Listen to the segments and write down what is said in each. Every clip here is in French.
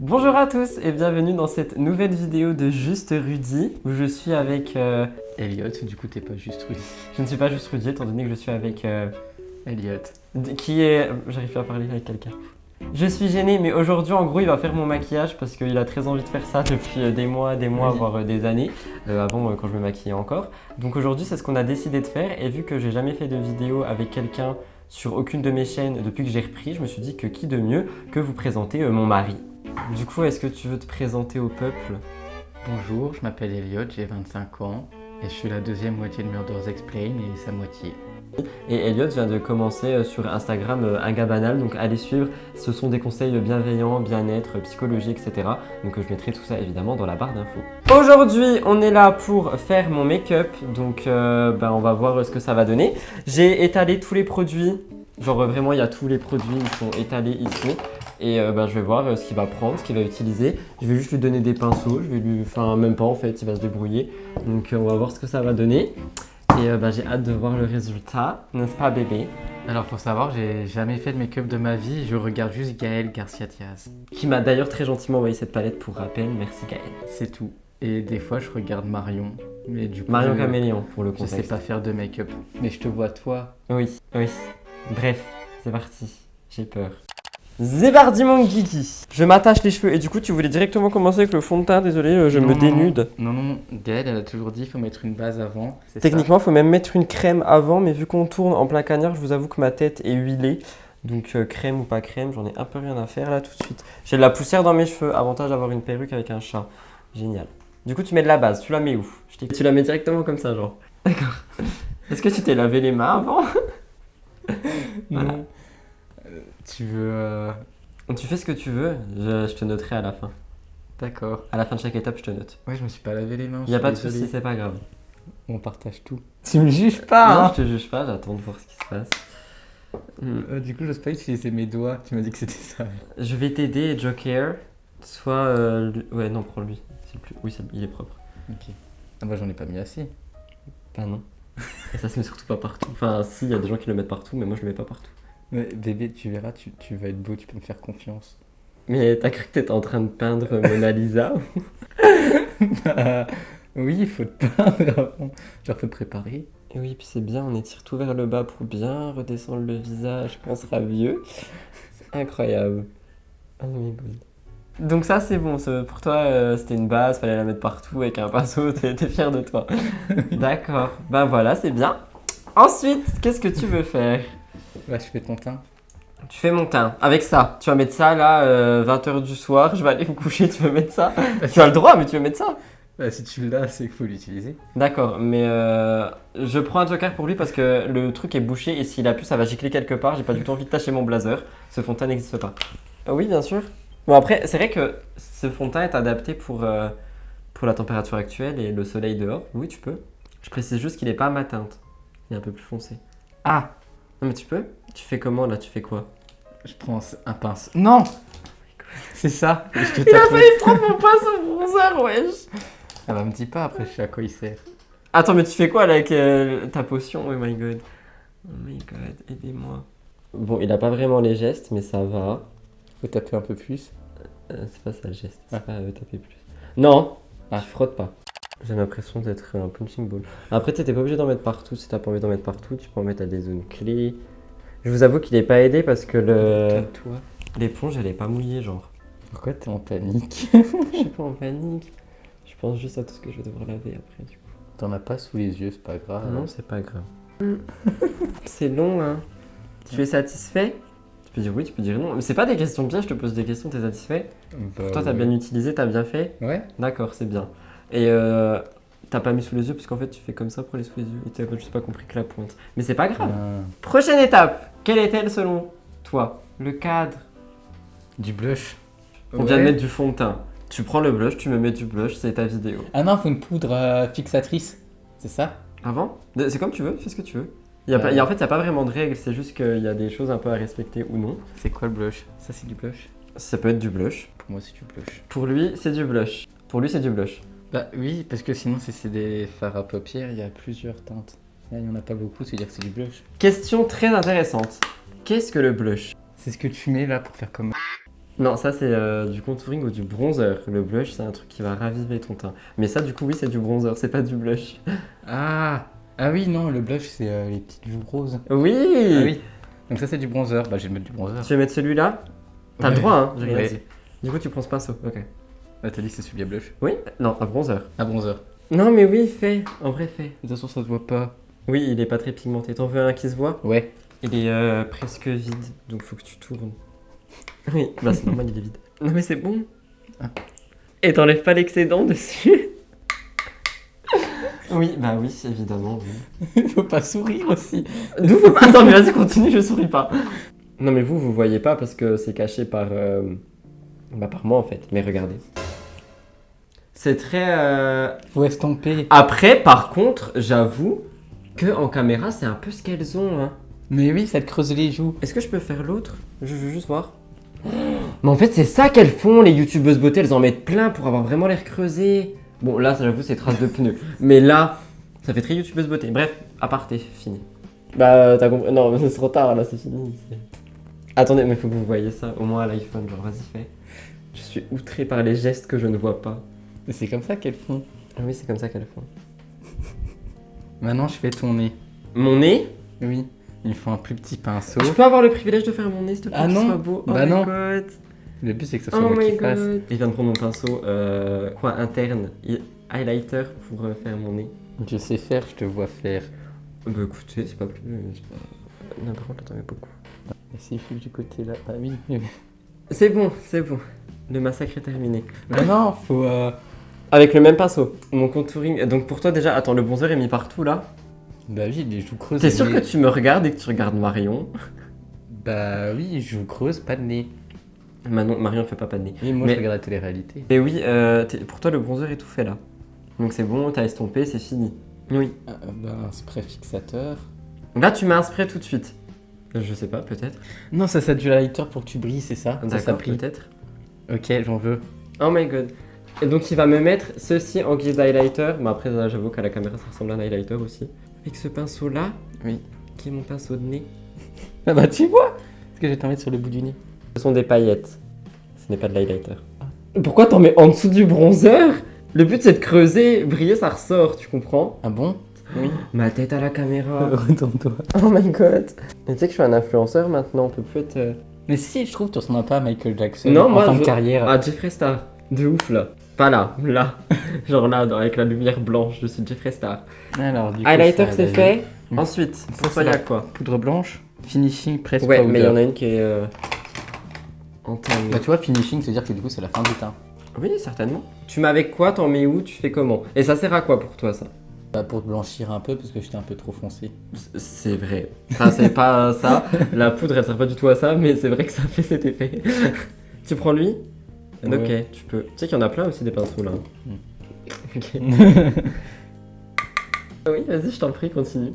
Bonjour à tous et bienvenue dans cette nouvelle vidéo de Juste Rudy où je suis avec Elliot, du coup t'es pas juste Rudy. Je ne suis pas juste Rudy étant donné que je suis avec Elliot. qui est... J'arrive pas à parler avec quelqu'un. Je suis gêné mais aujourd'hui en gros il va faire mon maquillage parce qu'il a très envie de faire ça depuis des mois, oui, voire des années avant quand je me maquillais encore. Donc aujourd'hui c'est ce qu'on a décidé de faire et vu que j'ai jamais fait de vidéo avec quelqu'un sur aucune de mes chaînes depuis que j'ai repris, je me suis dit que qui de mieux que vous présenter mon mari. Du coup, est-ce que tu veux te présenter au peuple? Bonjour, je m'appelle Elliot, j'ai 25 ans et je suis la deuxième moitié de Murders Explain et sa moitié. Et Elliot vient de commencer sur Instagram un gars banal, donc allez suivre, ce sont des conseils bienveillants, bien-être, psychologie, etc. Donc je mettrai tout ça évidemment dans la barre d'infos. Aujourd'hui, on est là pour faire mon make-up, donc on va voir ce que ça va donner. J'ai étalé tous les produits, genre vraiment il y a tous les produits, ils sont étalés ici. Et je vais voir ce qu'il va prendre, ce qu'il va utiliser. Je vais juste lui donner des pinceaux, enfin même pas en fait, il va se débrouiller. Donc on va voir ce que ça va donner. Et j'ai hâte de voir le résultat, n'est-ce pas bébé? Alors pour savoir, j'ai jamais fait de make-up de ma vie, je regarde juste Gaël Garcia Diaz. Qui m'a d'ailleurs très gentiment envoyé cette palette pour rappel, merci Gaël. C'est tout. Et des fois je regarde Marion. Mais du coup, Marion Caméléon pour le contexte. Je sais pas faire de make-up. Mais je te vois toi. Oui. Bref, c'est parti, j'ai peur. Zébardi mon Guigui. Je m'attache les cheveux et du coup tu voulais directement commencer avec le fond de teint, désolé je me dénude. Non, Gaëlle elle a toujours dit qu'il faut mettre une base avant. Techniquement il faut même mettre une crème avant mais vu qu'on tourne en plein cagnard je vous avoue que ma tête est huilée. Donc crème ou pas crème, j'en ai un peu rien à faire là tout de suite. J'ai de la poussière dans mes cheveux, avantage d'avoir une perruque avec un chat. Génial. Du coup tu mets de la base, tu la mets où? Tu la mets directement comme ça genre. D'accord. Est-ce que tu t'es lavé les mains avant? Voilà. Non. Tu veux... Tu fais ce que tu veux, je te noterai à la fin. D'accord. À la fin de chaque étape, je te note. Ouais, je me suis pas lavé les mains. Il n'y a pas de soucis, c'est pas grave. On partage tout. Tu me juges pas, Non, hein? je te juge pas, j'attends de voir ce qui se passe. Du coup, j'ose pas utiliser mes doigts. Tu m'as dit que c'était ça. Je vais t'aider, Joker. Soit... Ouais, non, prends lui. Plus... Oui, il est propre. Ok. Ah bah j'en ai pas mis assez. Bah non. Et ça se met surtout pas partout. Enfin, si, il y a des gens qui le mettent partout, mais moi je le mets pas partout. Mais bébé, tu verras, tu vas être beau, tu peux me faire confiance. Mais t'as cru que t'étais en train de peindre Mona Lisa? Bah, oui, il faut te peindre avant. Genre, faut te préparer. Et oui, puis c'est bien, on étire tout vers le bas pour bien redescendre le visage quand on sera vieux. C'est incroyable. Oh my god. Donc ça c'est bon, pour toi c'était une base, fallait la mettre partout avec un pinceau, t'es fier de toi. D'accord, bah voilà, c'est bien. Ensuite, qu'est-ce que tu veux faire? Bah, je fais ton teint. Tu fais mon teint, avec ça. Tu vas mettre ça là, 20h du soir, je vais aller me coucher, tu veux mettre ça? Tu as le droit, mais tu veux mettre ça? Bah, si tu l'as, c'est qu'il faut l'utiliser. D'accord, mais je prends un joker pour lui parce que le truc est bouché et s'il a pu, ça va gicler quelque part. J'ai pas du tout envie de tâcher mon blazer. Ce fond de teint n'existe pas. Oui, bien sûr. Bon, après, c'est vrai que ce fond de teint est adapté pour la température actuelle et le soleil dehors. Oui, tu peux. Je précise juste qu'il est pas à ma teinte. Il est un peu plus foncé. Ah! Non, mais tu peux? Tu fais comment là? Tu fais quoi? Je prends un pinceau. Non! C'est ça. Il a failli prendre mon pinceau bronzer, wesh! Ah bah, me dis pas après, je sais à quoi il sert. Attends, mais tu fais quoi là avec ta potion? Oh my god. Oh my god, aidez-moi. Bon, il a pas vraiment les gestes, mais ça va. Faut taper un peu plus. C'est pas ça le geste, c'est pas taper plus. Non! Ah. Tu frottes pas. J'ai l'impression d'être un punching ball. Après, t'es pas obligé d'en mettre partout. Si t'as pas envie d'en mettre partout, tu peux en mettre à des zones clés. Je vous avoue qu'il est pas aidé parce que l'éponge elle est pas mouillée, genre. Pourquoi t'es en panique? Je suis pas en panique. Je pense juste à tout ce que je vais devoir laver après, du coup. T'en as pas sous les yeux, c'est pas grave. Non, c'est pas grave. C'est long, hein. Tu es satisfait? Tu peux dire oui, tu peux dire non. Mais c'est pas des questions pièges, je te pose des questions, t'es satisfait? Bah, Toi, t'as bien utilisé, t'as bien fait? Ouais. D'accord, c'est bien. Et t'as pas mis sous les yeux, parce qu'en fait, tu fais comme ça pour aller sous les yeux. Et t'as juste pas compris que la pointe. Mais c'est pas grave. Prochaine étape. Quelle est-elle selon toi? Le cadre. Du blush. On vient de mettre du fond de teint. Tu prends le blush, tu me mets du blush, c'est ta vidéo. Ah non, faut une poudre fixatrice. C'est ça? Avant? C'est comme tu veux, fais ce que tu veux. En fait, il n'y a pas vraiment de règles, c'est juste qu'il y a des choses un peu à respecter ou non. C'est quoi le blush? Ça, c'est du blush? Ça peut être du blush. Pour moi, c'est du blush. Pour lui, c'est du blush. Pour lui, c'est du blush. Bah oui, parce que sinon, si c'est des fards à paupières, il y a plusieurs teintes. Là, il n'y en a pas beaucoup, c'est-à-dire que c'est du blush. Question très intéressante. Qu'est-ce que le blush? C'est ce que tu mets là pour faire comme... Non, ça c'est du contouring ou du bronzer. Le blush, c'est un truc qui va raviver ton teint. Mais ça, du coup, oui, c'est du bronzer, c'est pas du blush. Ah oui, non, le blush, c'est les petites joues roses. Oui, Ah oui. Donc ça, c'est du bronzer. Bah, je vais mettre du bronzer. Tu vais mettre celui-là? T'as le Ouais. droit, hein, j'ai rien Ouais. dit. Du coup, tu prends ce pinceau, ok. Ah, t'as dit que c'est celui à blush. Oui? Non, un bronzer. Ah, bronzer. Non, mais oui, fais. En vrai, fais. De toute façon, ça se voit pas. Oui, il est pas très pigmenté. T'en veux un qui se voit? Ouais. Il est presque vide, donc faut que tu tournes. Oui, bah c'est normal, il est vide. Non, mais c'est bon. Ah. Et t'enlèves pas l'excédent dessus? Oui, bah oui, évidemment, oui. Faut pas sourire aussi. D'où faut pas... Attends, mais vas-y, continue, je souris pas. Non, mais vous voyez pas parce que c'est caché par... Bah par moi, en fait. Mais regardez. C'est très... Faut estomper. Après, par contre, j'avoue que en caméra, c'est un peu ce qu'elles ont, hein. Mais oui, ça te creuse les joues. Est-ce que je peux faire l'autre? Je veux juste voir. Mais en fait, c'est ça qu'elles font, les youtubeuses beauté. Elles en mettent plein pour avoir vraiment l'air creusé. Bon, là, ça, j'avoue, c'est traces de pneus. Mais là, ça fait très youtubeuse beauté. Bref, aparté, fini. Bah, t'as compris. Non, mais c'est trop tard, là, c'est fini. Attendez, mais faut que vous voyez ça, au moins à l'iPhone. Genre, vas-y, fais. Je suis outré par les gestes que je ne vois pas. Mais c'est comme ça qu'elles font. Ah oui, c'est comme ça qu'elles font. Maintenant, je fais ton nez. Mon nez? Oui. Il faut un plus petit pinceau. Je peux avoir le privilège de faire mon nez, s'il te plaît? Ah qu'il non. soit beau. Bah oh non. My God. Le but, c'est que ce soit Oh moi my qui fasse. God. Il vient de prendre mon pinceau, quoi, interne, highlighter pour faire mon nez. Je sais faire, je te vois faire. Bah écoutez, c'est pas plus... c'est pas... Non, par contre, attendez beaucoup. Et si je suis du côté là. Bah oui. C'est bon, c'est bon. Le massacre est terminé. Bah non, faut. Avec le même pinceau, mon contouring... Donc pour toi déjà, attends, le bronzer est mis partout là. Bah oui, les joues creuses. T'es sûr les- que tu me regardes et que tu regardes Marion? Bah oui, joues creuses, pas de nez. Marion fait pas de nez. Oui, moi Mais- je regarde la télé-réalité. Mais oui, pour toi le bronzer est tout fait là. Donc c'est bon, t'as estompé, c'est fini. Oui. Bah un spray fixateur. Là tu mets un spray tout de suite. Je sais pas, peut-être. Non, ça c'est du highlighter pour que tu brilles, c'est ça? Ça D'accord, pris. peut-être. Ok, j'en veux. Oh my god. Et donc il va me mettre ceci en guise d'highlighter. Mais après là, j'avoue qu'à la caméra ça ressemble à un highlighter aussi. Avec ce pinceau là, Oui. qui est mon pinceau de nez. Ah bah tu vois! Est-ce que je vais t'en mettre sur le bout du nez? Ce sont des paillettes. Ce n'est pas de l'highlighter. Pourquoi t'en mets en dessous du bronzer? Le but c'est de creuser, briller ça ressort, tu comprends? Ah bon? Oui. Ma tête à la caméra. Retourne-toi. Oh my god. Et tu sais que je suis un influenceur maintenant, on peut plus être... Mais si, je trouve que tu ressembles pas à Michael Jackson Non, en moi, fin de je- carrière. Ah, Jeffree Star. De ouf là. Pas là, là. Genre là, avec la lumière blanche, je suis Jeffree Star. Alors, du coup, Highlighter ça, c'est la- fait. Mm. Ensuite, pour Ça, toi, il y a c'est quoi? Poudre blanche, finishing, press Ouais, powder. mais il y en a une qui est en teint. Bah tu vois, finishing, c'est-à-dire que du coup c'est la fin du teint. Oui, certainement. Tu mets avec quoi? T'en mets où? Tu fais comment? Et ça sert à quoi pour toi ça? Bah pour te blanchir un peu parce que j'étais un peu trop foncé. C'est vrai. Enfin, c'est pas ça. La poudre, elle sert pas du tout à ça, mais c'est vrai que ça fait cet effet. Tu prends lui? Ouais. Ok, tu peux. Tu sais qu'il y en a plein aussi des pinceaux là. Mm. Ok. Oui, vas-y, je t'en prie, continue.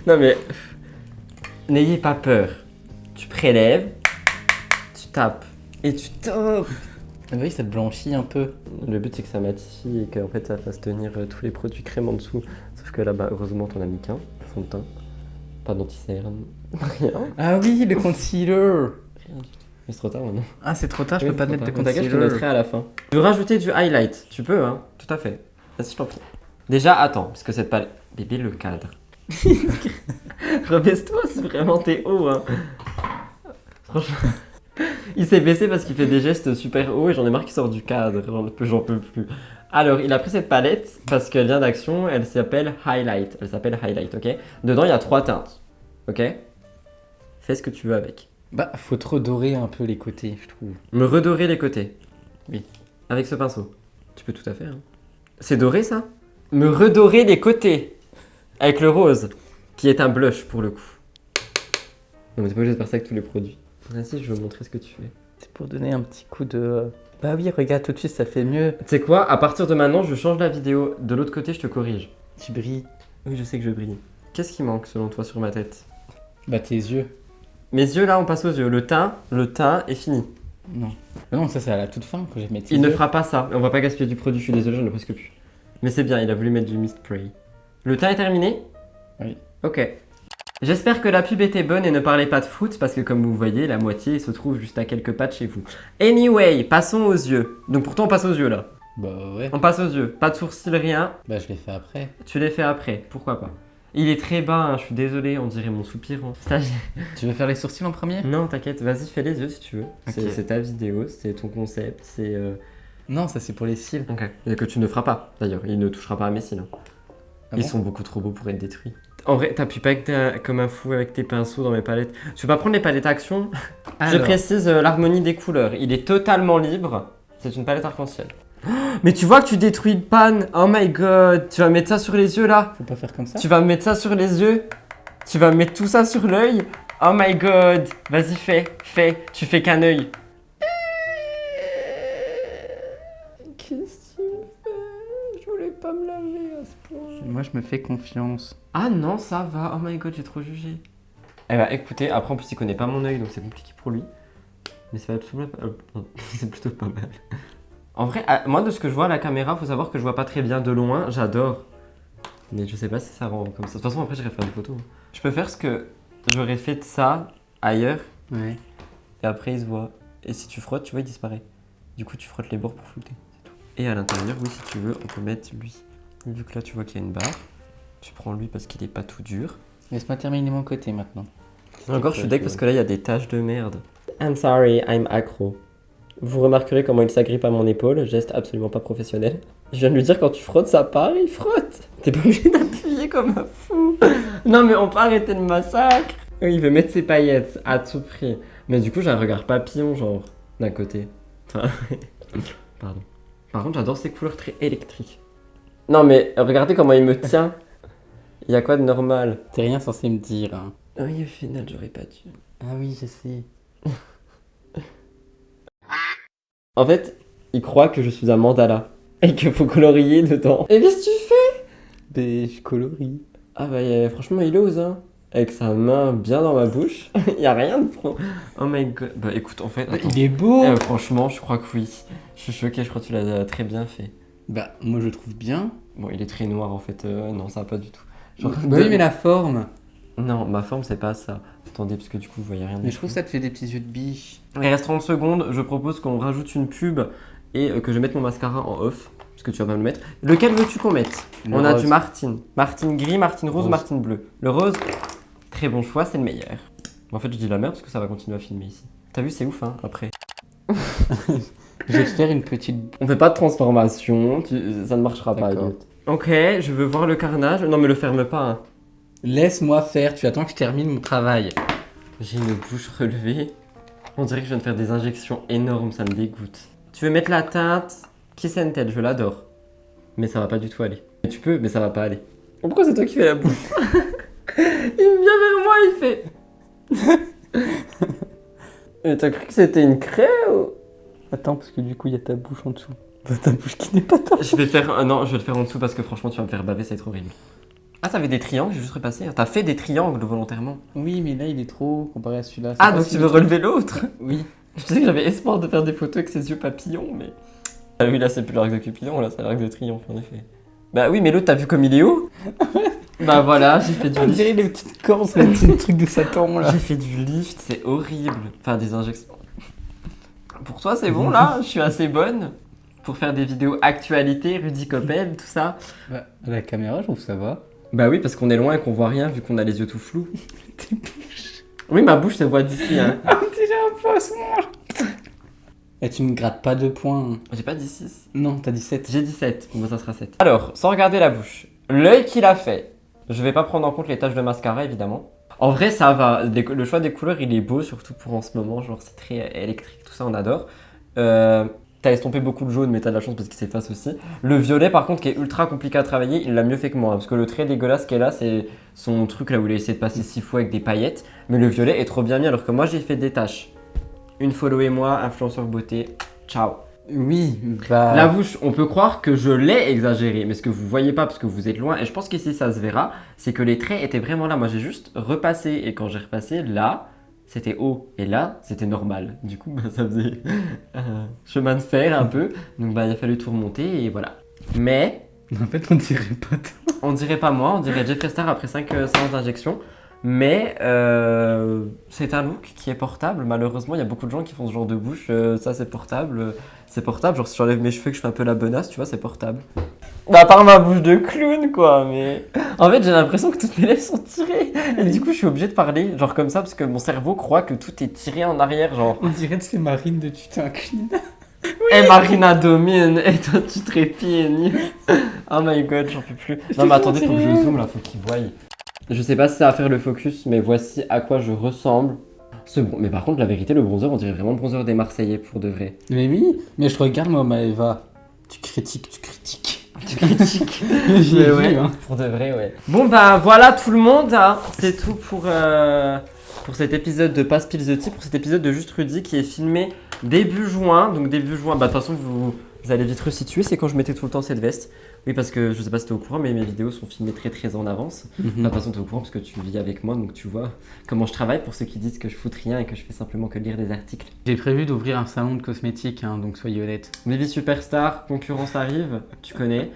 Non mais, n'ayez pas peur. Tu prélèves, tu tapes et tu tapes. Ah oui, ça te blanchit un peu. Le but c'est que ça matifie et qu'en fait ça fasse tenir tous les produits crème en dessous. Sauf que là-bas, heureusement, t'en as mis qu'un, fond de teint. Pas d'anti-cerne, rien. Ah oui, le concealer. Rien du tout. Mais c'est trop tard maintenant. Ah c'est trop tard, je Oui, peux pas c'est mettre de trop tard. T'inquiète, concealer. je te mettrai à la fin. Tu veux rajouter du highlight? Tu peux, hein? Tout à fait. Vas-y, je t'en prie. Déjà, attends, parce que cette palette... Bébé, le cadre. Rebaisse-toi si vraiment t'es haut, hein. Franchement... Il s'est baissé parce qu'il fait des gestes super hauts et j'en ai marre qu'il sort du cadre. J'en peux plus. Alors, il a pris cette palette parce qu'elle vient d'Action. Elle s'appelle Highlight. Elle s'appelle Highlight, ok? Dedans, il y a 3 teintes. Ok? Fais ce que tu veux avec. Bah faut te redorer un peu les côtés, je trouve. Me redorer les côtés. Oui. Avec ce pinceau. Tu peux tout à fait. Hein. C'est doré ça? Me redorer les côtés. Avec le rose. Qui est un blush pour le coup. Non mais t'es pas obligé de faire ça avec tous les produits. Vas-y, je veux montrer ce que tu fais. C'est pour donner un petit coup de... Bah oui, regarde tout de suite, ça fait mieux. Tu sais quoi? À partir de maintenant, je change la vidéo. De l'autre côté, je te corrige. Tu brilles. Oui, je sais que je brille. Qu'est-ce qui manque selon toi sur ma tête? Bah tes yeux. Mes yeux là, on passe aux yeux. Le teint est fini. Non. Bah non, ça c'est à la toute fin que j'ai mis tes Il ne yeux. fera pas ça. On va pas gaspiller du produit, je suis désolé, j'en ai presque plus. Mais c'est bien, il a voulu mettre du mist spray. Le teint est terminé? Oui. Ok. J'espère que la pub était bonne et ne parlait pas de foot parce que comme vous voyez, la moitié se trouve juste à quelques pas de chez vous. Anyway, passons aux yeux. Donc pourtant on passe aux yeux là. Bah ouais. On passe aux yeux. Pas de sourcils, rien. Bah je l'ai fait après. Tu les fais après, pourquoi pas. Il est très bas, hein, je suis désolé, on dirait mon soupirant. Stagiaire. Tu veux faire les sourcils en premier? Non, t'inquiète, vas-y, fais les yeux si tu veux. Ok. C'est ta vidéo, c'est ton concept, c'est... Non, ça c'est pour les cils. Ok. Et que tu ne feras pas, d'ailleurs. Il ne touchera pas à mes cils. Hein. Ah Ils bon sont beaucoup trop beaux pour être détruits. En vrai, t'appuies pas comme un fou avec tes pinceaux dans mes palettes. Tu veux pas prendre les palettes action? Je Alors. précise l'harmonie des couleurs. Il est totalement libre. C'est une palette arc-en-ciel. Mais tu vois que tu détruis le pan. Oh my god. Tu vas mettre ça sur les yeux là. Faut pas faire comme ça. Tu vas mettre ça sur les yeux. Tu vas mettre tout ça sur l'œil. Oh my god. Vas-y, fais. Tu fais qu'un œil. Qu'est-ce que tu fais? Je voulais pas me laver à ce point. Moi je me fais confiance. Ah non, ça va. Oh my god, j'ai trop jugé. Eh bah écoutez, après en plus il connaît pas mon œil donc c'est compliqué pour lui. Mais c'est c'est plutôt pas mal. En vrai, moi de ce que je vois à la caméra, faut savoir que je vois pas très bien de loin, j'adore. Mais je sais pas si ça rend comme ça. De toute façon après j'irai faire des photos. Je peux faire ce que j'aurais fait de ça ailleurs Ouais. et après il se voit. Et si tu frottes, tu vois, il disparaît. Du coup tu frottes les bords pour flouter, c'est tout. Et à l'intérieur, oui si tu veux, on peut mettre lui. Vu que là tu vois qu'il y a une barre, tu prends lui parce qu'il est pas tout dur. Laisse-moi terminer mon côté maintenant. Encore, je suis deck parce que là, il y a des taches de merde. I'm sorry, I'm accro. Vous remarquerez comment il s'agrippe à mon épaule, geste absolument pas professionnel. Je viens de lui dire quand tu frottes, ça part, il frotte. T'es pas obligé d'appuyer comme un fou. Non mais on peut arrêter le massacre. Oui, il veut mettre ses paillettes à tout prix. Mais du coup, j'ai un regard papillon, genre, d'un côté. Enfin, pardon. Par contre, j'adore ces couleurs très électriques. Non mais regardez comment il me tient. Il y a quoi de normal? T'es rien censé me dire. Hein. Oui, au final, j'aurais pas dû. Ah oui, je sais. En fait, il croit que je suis un mandala et qu'il faut colorier dedans. Et qu'est-ce que tu fais? Ben, je colorie. Ah bah franchement, il ose, hein. Avec sa main bien dans ma bouche. Il y a rien de trop. Oh my god. Bah écoute, en fait, attends. Il est beau. Franchement, je crois que oui. Je suis choqué, je crois que tu l'as très bien fait. Bah, moi je trouve bien. Bon, il est très noir en fait. Non, ça va pas du tout. Genre, Bah oui, mais la forme. Non, ma forme, c'est pas ça. Attendez, parce que du coup, vous voyez rien. Mais je trouve que ça te fait des petits yeux de biche. Il reste 30 secondes. Je propose qu'on rajoute une pub et que je mette mon mascara en off. Parce que tu vas pas me le mettre. Lequel veux-tu qu'on mette? On a du Martine. Martine gris, Martine rose, Martine bleu. Le rose, très bon choix, c'est le meilleur. En fait, je dis la merde parce que ça va continuer à filmer ici. T'as vu, c'est ouf, hein, après. Je vais te faire une petite. On fait pas de transformation, ça ne marchera pas. D'accord. Ok, je veux voir le carnage. Non, mais le ferme pas. Hein. Laisse-moi faire, tu attends que je termine mon travail. J'ai une bouche relevée. On dirait que je viens de faire des injections énormes, ça me dégoûte. Tu veux mettre la teinte Kiss and Tell, je l'adore. Mais ça va pas du tout aller. Tu peux, mais ça va pas aller. Pourquoi c'est toi qui fais la bouche? Il vient vers moi, il fait. Mais t'as cru que c'était une craie ou... Attends, parce que du coup, il y a ta bouche en dessous. Ta bouche qui n'est pas ta bouche. Je vais faire. Non, je vais le faire en dessous parce que franchement, tu vas me faire baver, ça va être horrible. Ah, t'avais des triangles, j'ai juste repassé. T'as fait des triangles volontairement. Oui, mais là, il est trop comparé à celui-là. Ah, donc tu veux relever l'autre? Oui. Je sais que j'avais espoir de faire des photos avec ses yeux papillons, mais. Ah oui, là, c'est plus l'arc de Cupidon, là, c'est l'arc de triomphe, en effet. Bah oui, mais l'autre, t'as vu comme il est haut? Bah voilà, j'ai fait du On lift. dirait les petites corses, les petits trucs de Satan, là. J'ai fait du lift, c'est horrible. Enfin, des injections. Pour toi, c'est bon, là? Je suis assez bonne pour faire des vidéos actualité, Rudy Coppel, tout ça. Bah, à la caméra, je trouve que ça va. Bah oui, parce qu'on est loin et qu'on voit rien vu qu'on a les yeux tout flous. Oui, ma bouche se voit d'ici, hein. Ah, déjà un poisson. Et tu me grattes pas 2 points. J'ai pas dit 6. Non, t'as dit 7. J'ai dit 7. Bon, bah, ça sera 7. Alors, sans regarder la bouche, l'œil qu'il a fait. Je vais pas prendre en compte les taches de mascara, évidemment. En vrai, ça va. Le choix des couleurs, il est beau, surtout pour en ce moment. Genre, c'est très électrique, tout ça, on adore. T'as estompé beaucoup de jaune, mais t'as de la chance parce qu'il s'efface aussi. Le violet, par contre, qui est ultra compliqué à travailler, il l'a mieux fait que moi. Hein, parce que le trait dégueulasse qui est là, c'est son truc là où il a essayé de passer 6 fois avec des paillettes. Mais le violet est trop bien mis, alors que moi, j'ai fait des taches. Une followez-moi, influenceur beauté. Ciao. Oui, bah. La bouche, on peut croire que je l'ai exagéré, mais ce que vous voyez pas parce que vous êtes loin, et je pense qu'ici ça se verra, c'est que les traits étaient vraiment là. Moi j'ai juste repassé, et quand j'ai repassé, là, c'était haut, et là, c'était normal. Du coup, bah, ça faisait chemin de fer un peu, donc bah, il a fallu tout remonter, et voilà. Mais, En fait, on dirait pas toi. on dirait pas moi, on dirait Jeffree Star après 5 séances d'injection, Mais c'est un look qui est portable. Malheureusement, il y a beaucoup de gens qui font ce genre de bouche. Ça, c'est portable. C'est portable. Genre, si j'enlève mes cheveux, que je fais un peu la bonasse, tu vois, c'est portable. Bah, à part ma bouche de clown, quoi. Mais en fait, j'ai l'impression que toutes mes lèvres sont tirées. Et du coup, je suis obligé de parler, genre comme ça, parce que mon cerveau croit que tout est tiré en arrière. Genre, On dirait que c'est Marine de Tu t'inclines. hey, Marina domine, et toi, tu trépignes. Oh my god, j'en peux plus. Non, mais attendez, faut que je zoome là, faut qu'il voie. Je sais pas si ça va faire le focus, mais voici à quoi je ressemble. Mais par contre, la vérité, le bronzer, on dirait vraiment le bronzer des Marseillais pour de vrai. Mais oui, mais je te regarde moi Maëva. Tu critiques. Tu critiques. J'ai Mais vu, ouais, hein. pour de vrai, ouais. Bon bah voilà tout le monde, hein. C'est tout pour cet épisode de Pas Spill the Tea, pour cet épisode de Juste Rudy qui est filmé début juin. Donc début juin, bah de toute façon vous allez vite resituer, c'est quand je mettais tout le temps cette veste. Oui, parce que je sais pas si t'es au courant, mais mes vidéos sont filmées très très en avance. Enfin, de toute façon, t'es au courant parce que tu vis avec moi, donc tu vois comment je travaille pour ceux qui disent que je foute rien et que je fais simplement que lire des articles. J'ai prévu d'ouvrir un salon de cosmétiques, hein, donc soyez honnêtes. Vivi Superstar, concurrence arrive, tu connais.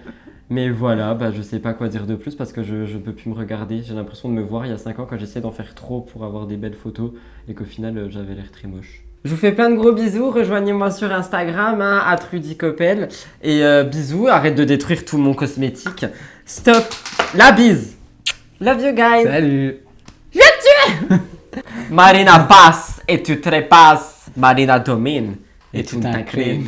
Mais voilà, bah je sais pas quoi dire de plus parce que je peux plus me regarder. J'ai l'impression de me voir il y a 5 ans quand j'essayais d'en faire trop pour avoir des belles photos et qu'au final j'avais l'air très moche. Je vous fais plein de gros bisous, rejoignez-moi sur Instagram, hein, @rudycoppel. Et bisous, arrête de détruire tout mon cosmétique. Stop, la bise. Love you guys. Salut. Marina passe et tu trépasses. Marina domine et tu t'inclines.